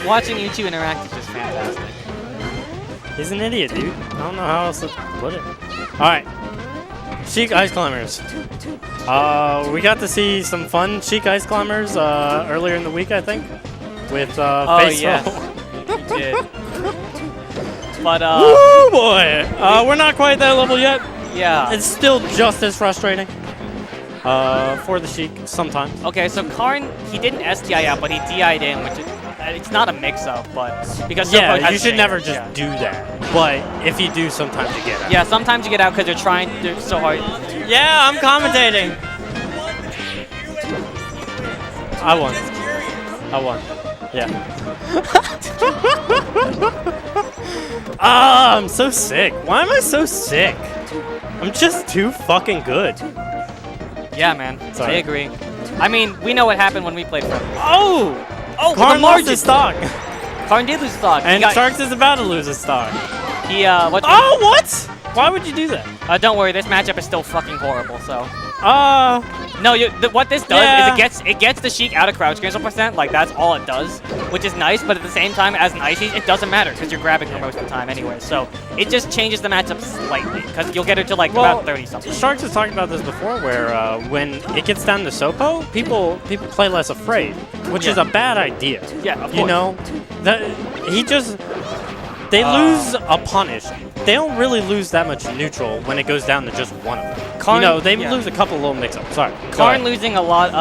watching you two interact is just fantastic. He's an idiot, dude. I don't know how else to put it. Alright. Sheik Ice Climbers. We got to see some fun Sheik Ice Climbers earlier in the week, I think. With Face yes. We did. But, woo boy! We're not quite that level yet. Yeah. It's still just as frustrating. For the Sheik, sometimes. Okay, so Karn, he didn't SDI out, but he DI'd in, which is, it's not a mix-up, but because yeah, you should never just do that. But if you do, sometimes you get out. Yeah, sometimes you get out because they're trying so hard. Yeah, I'm commentating. I won. Yeah. I'm so sick. Why am I so sick? I'm just too fucking good. Yeah, man. Sorry. I agree. I mean, we know what happened when we played for him. Oh! Karn lost his stock. Karn did lose stock. And Sharkz is about to lose his stock. He, what? Why would you do that? Don't worry, this matchup is still fucking horrible, so. No, what this does is it gets the Sheik out of crouch cancel %, like that's all it does, which is nice, but at the same time, as an Icy, it doesn't matter, because you're grabbing her most of the time anyway, so it just changes the matchup slightly, because you'll get her to like about 30-something. Sharkz was talking about this before, where when it gets down to Sopo, people play less afraid, which is a bad idea. Yeah, of course. You know? They lose a punish. They don't really lose that much neutral when it goes down to just one of them. Karn, they lose a couple little mix-ups. Sorry. Karn losing a lot,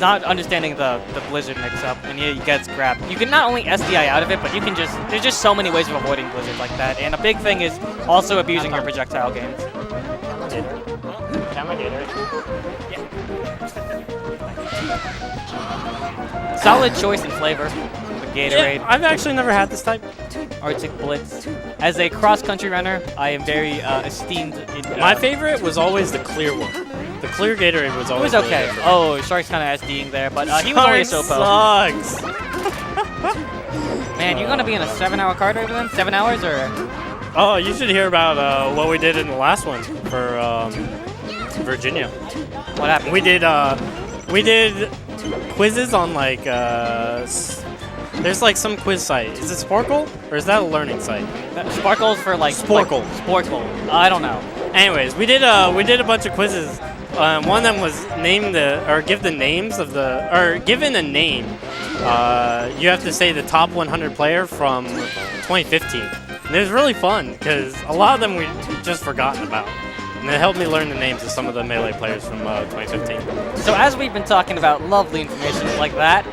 not understanding the Blizzard mix-up, and he gets grabbed. You can not only SDI out of it, but you can there's just so many ways of avoiding Blizzard like that. And a big thing is also abusing your projectile games. Solid choice in flavor. Gatorade. Yeah, I've actually never had this type. Arctic Blitz. As a cross-country runner, I am very esteemed. My favorite was always the clear one. The clear Gatorade was always. It was okay. Oh, Sharkz kind of SDing there, but he was only a Sopo. Sucks. Man, you're gonna be in a 7-hour card over then? 7 hours or? Oh, you should hear about what we did in the last one for Virginia. What happened? We did quizzes on like there's like some quiz site. Is it Sporkle or is that a learning site? Sparkle's for like Sporkle. Sporkle. I don't know. Anyways, we did a bunch of quizzes. One of them was given a name. You have to say the top 100 player from 2015. And it was really fun because a lot of them we just forgotten about. And it helped me learn the names of some of the Melee players from 2015. So as we've been talking about lovely information like that,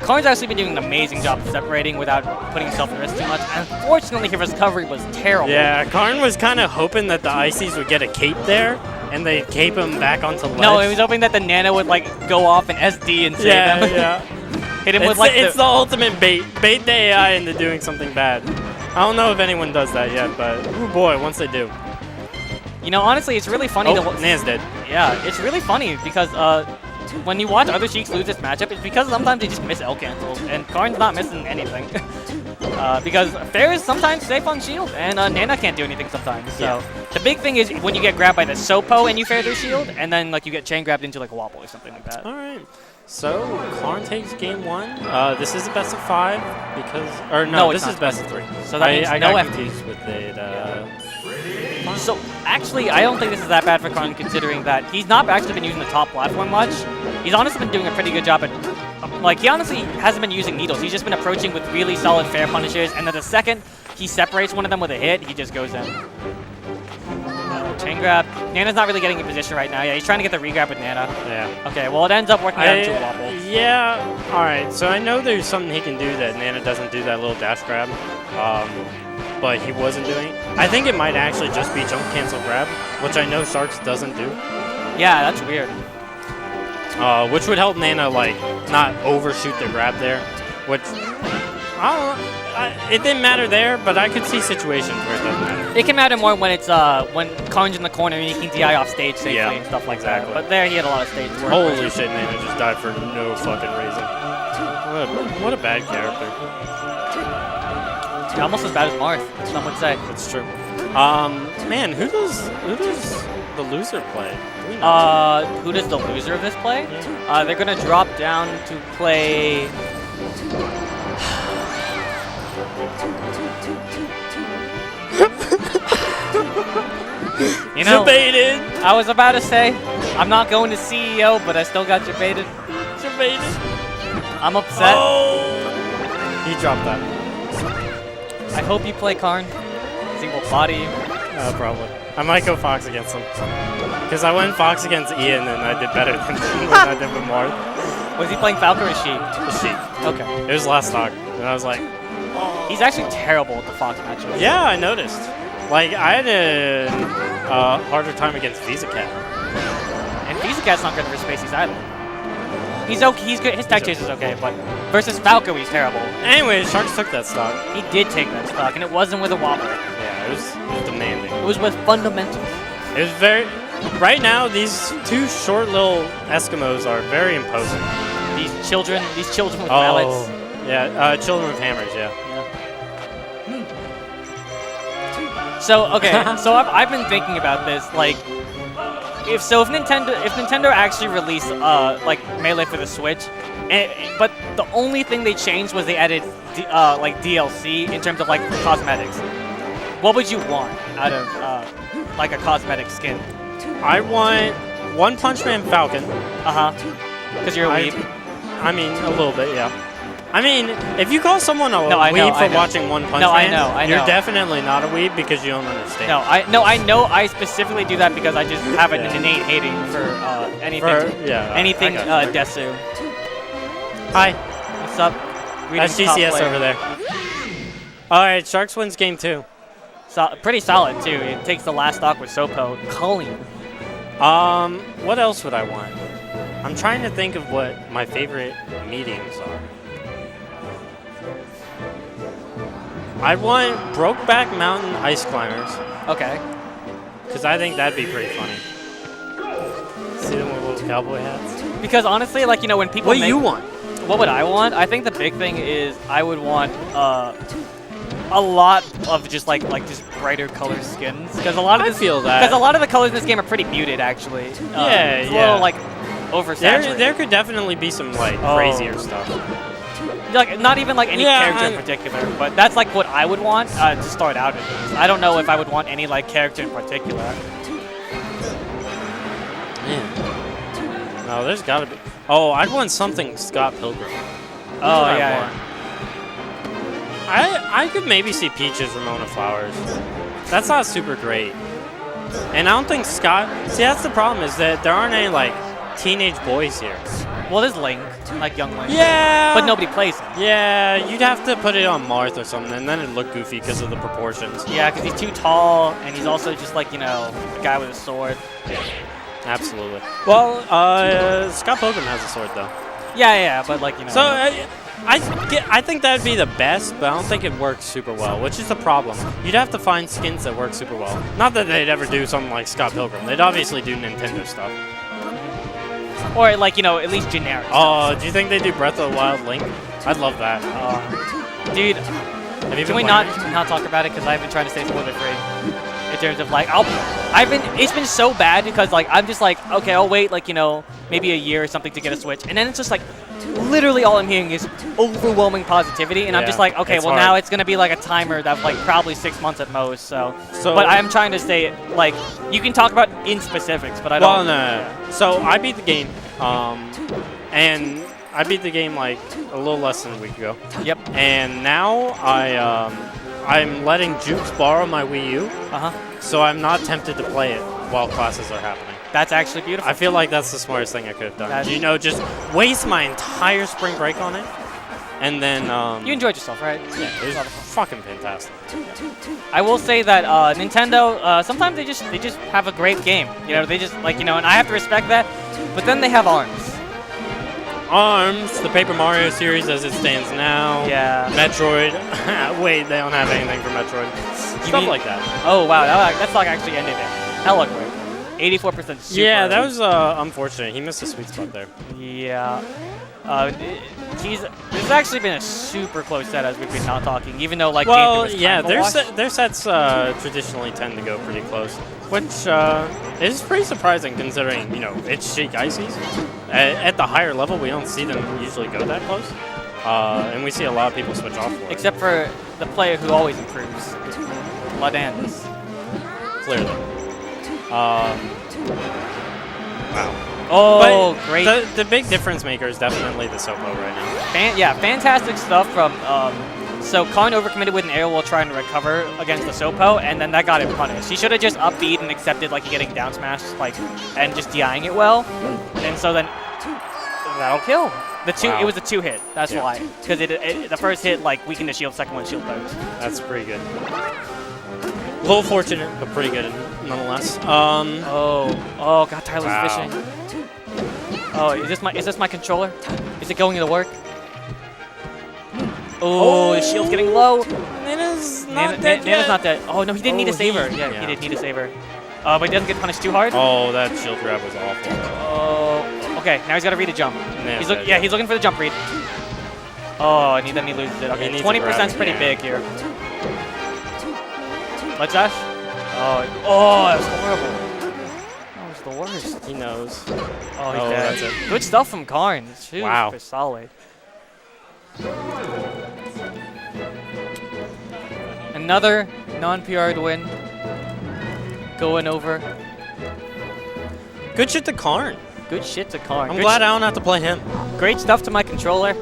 Karn's actually been doing an amazing job of separating without putting himself at risk too much. Unfortunately, his recovery was terrible. Yeah, Karn was kind of hoping that the Icies would get a cape there, and they'd cape him back onto ledge. No, he was hoping that the Nana would like go off and SD and save him. Yeah. Hit him with like it's the ultimate bait the AI into doing something bad. I don't know if anyone does that yet, but oh boy, once they do. You know, honestly, it's really funny to watch. Nan's dead. Yeah, it's really funny because when you watch other Sheiks lose this matchup, it's because sometimes they just miss L cancels, and Karn's not missing anything. Because Fair is sometimes safe on shield, and Nana can't do anything sometimes. So the big thing is when you get grabbed by the Sopo and you fair their shield, and then like you get chain grabbed into like a wobble or something like that. All right. So Karn takes game 1. This is a best of 5 because, or no, this is best of 3. So that means I no got FT. confused with it. So actually, I don't think this is that bad for Karn, considering that he's not actually been using the top platform much. He's honestly been doing a pretty good job at, like, he honestly hasn't been using needles. He's just been approaching with really solid fair punishes, and then the second he separates one of them with a hit, he just goes in. Chain grab. Nana's not really getting in position right now. Yeah, he's trying to get the re-grab with Nana. Yeah. Okay, well, it ends up working out into a wobble. Yeah. All right. So I know there's something he can do that Nana doesn't do, that little dash grab. But he wasn't doing it. I think it might actually just be jump cancel grab, which I know Sharkz doesn't do. Yeah, that's weird. Which would help Nana like not overshoot the grab there, which I don't know. It didn't matter there, but I could see situations where it doesn't matter. It can matter more when it's when Karn's in the corner and he can DI off stage safely and stuff like that. But there he had a lot of stage work. Holy shit, Nana just died for no fucking reason. What a bad character. Yeah, almost as bad as Marth, some would say. That's true. Man, who does the loser play? Who does the loser of this play? Yeah. They're gonna drop down to play. You know, Debated. I was about to say, I'm not going to CEO, but I still got debated. Debated. I'm upset. Oh! He dropped that. I hope you play Karn. He will body you. Probably. I might go Fox against him. Because I went Fox against Ian and I did better than I did with Marth. Was he playing Falcon or Sheik? Sheik. Okay. It was last stock. And I was like, He's actually terrible at the Fox matchup. yeah, I noticed. Like, I had a harder time against Visa Cat. And Visa Cat's not good for Spaceys either. He's okay. He's good. His tech chase is okay, but versus Falco, he's terrible. Anyway, Sharkz took that stock. He did take that stock, and it wasn't with a wobbler. Yeah, it was demanding. It was with fundamentals. It was very... Right now, these two short little Eskimos are very imposing. These children with mallets. Yeah, children with hammers, yeah. So okay, so I've been thinking about this. Like, if Nintendo actually released like Melee for the Switch, but the only thing they changed was they added like DLC in terms of like cosmetics. What would you want out of like a cosmetic skin? I want One Punch Man Falcon. Because you're a weeb. I mean, a little bit, yeah. I mean, if you call someone a weeb for watching One Punch Man, I know. You're definitely not a weeb because you don't understand. I know. I specifically do that because I just have an innate hating for anything Desu. Hi. What's up? That's GCS over there. All right, Sharkz wins game 2. Pretty solid too. It takes the last stock with Sopo. Culling. What else would I want? I'm trying to think of what my favorite mediums are. I want Brokeback Mountain Ice Climbers. Okay. Because I think that'd be pretty funny. See them with little cowboy hats? Because honestly, like, you know, when people What do you want? What would I want? I think the big thing is I would want a lot of just just brighter color skins. Because a lot of the colors in this game are pretty muted, actually. It's a little like oversaturated. There could definitely be some like crazier stuff. Like not even like any character in particular, but that's like what I would want to start out at least. I don't know if I would want any like character in particular. Man. No, there's gotta be. Oh, I'd want something Scott Pilgrim. Oh yeah. I could maybe see Peach's Ramona Flowers. That's not super great. And I don't think Scott... See, that's the problem, is that there aren't any, like, teenage boys here. Well, there's Link, like young Link. Yeah! But nobody plays him. Yeah, you'd have to put it on Marth or something, and then it'd look goofy because of the proportions. Yeah, because he's too tall, and he's also just, like, you know, a guy with a sword. Yeah, absolutely. Well, Scott Pilgrim has a sword, though. Yeah, but, like, you know... So, I think that'd be the best, but I don't think it works super well, which is the problem. You'd have to find skins that work super well. Not that they'd ever do something like Scott Pilgrim. They'd obviously do Nintendo stuff. Or, like, you know, at least generic stuff. Do you think they do Breath of the Wild Link? I'd love that. Dude, can we not talk about it? Because I've been trying to stay spoiler-free. In terms of, like, it's been so bad because, like, I'm just like, okay, I'll wait, like, you know, maybe a year or something to get a Switch. And then it's just, like, literally all I'm hearing is overwhelming positivity. And I'm just like, okay, well, now it's going to be, like, a timer that's, like, probably 6 months at most. So but I'm trying to stay, like, you can talk about in specifics, but I don't. Well, no. So I beat the game. And I beat the game, like, a little less than a week ago. Yep. And now I'm letting Jukes borrow my Wii U, so I'm not tempted to play it while classes are happening. That's actually beautiful. I feel like that's the smartest thing I could have done. You know, just waste my entire spring break on it, and then... you enjoyed yourself, right? Yeah, it was fucking fantastic. I will say that Nintendo, sometimes they just have a great game. You know, they just, like, you know, and I have to respect that, but then they have ARMS. ARMS, the Paper Mario series as it stands now. Yeah. Metroid. Wait, they don't have anything for Metroid. Stuff like that. Oh, wow. That's like actually ended it. Hella quick. 84% super. Yeah, that was unfortunate. He missed a sweet spot there. Yeah. This has actually been a super close set as we've been not talking, even though, like, their sets traditionally tend to go pretty close, which is pretty surprising considering, you know, it's Sheik Ices. At the higher level, we don't see them usually go that close. And we see a lot of people switch off for it. Except for the player who always improves, Ladandis. Clearly. Wow. Oh, But great. The big difference maker is definitely the Sopo right now. Yeah, fantastic stuff from. So Karn overcommitted with an air while trying to recover against the Sopo, and then that got him punished. He should have just up beat and accepted like getting down smashed, like, and just DIing it well. And so then that'll kill. It was a 2-hit. That's why, because the first hit like weakened the shield, second one shield burst. That's pretty good. A little fortunate, but pretty good nonetheless. Oh God, Tyler's fishing. Oh, is this my controller? Is it going to work? Oh, his shield's getting low. Nana's not dead Nana's not dead. Oh no, he didn't need a saver. Yeah. He did need a saver. But he doesn't get punished too hard. Oh, that shield grab was awful. Oh, okay. Now he's got to read a jump. Nana's He's looking for the jump read. Oh, and then he loses it. Okay, 20% is pretty big here. Let's dash. Oh, that was horrible. That was the worst. He knows. Oh, he's dead. That's it. Good stuff from Karn. Wow. Solid. Another non-PR'd win. Going over. Good shit to Karn. Good shit to Karn. I'm glad I don't have to play him. Great stuff to my controller.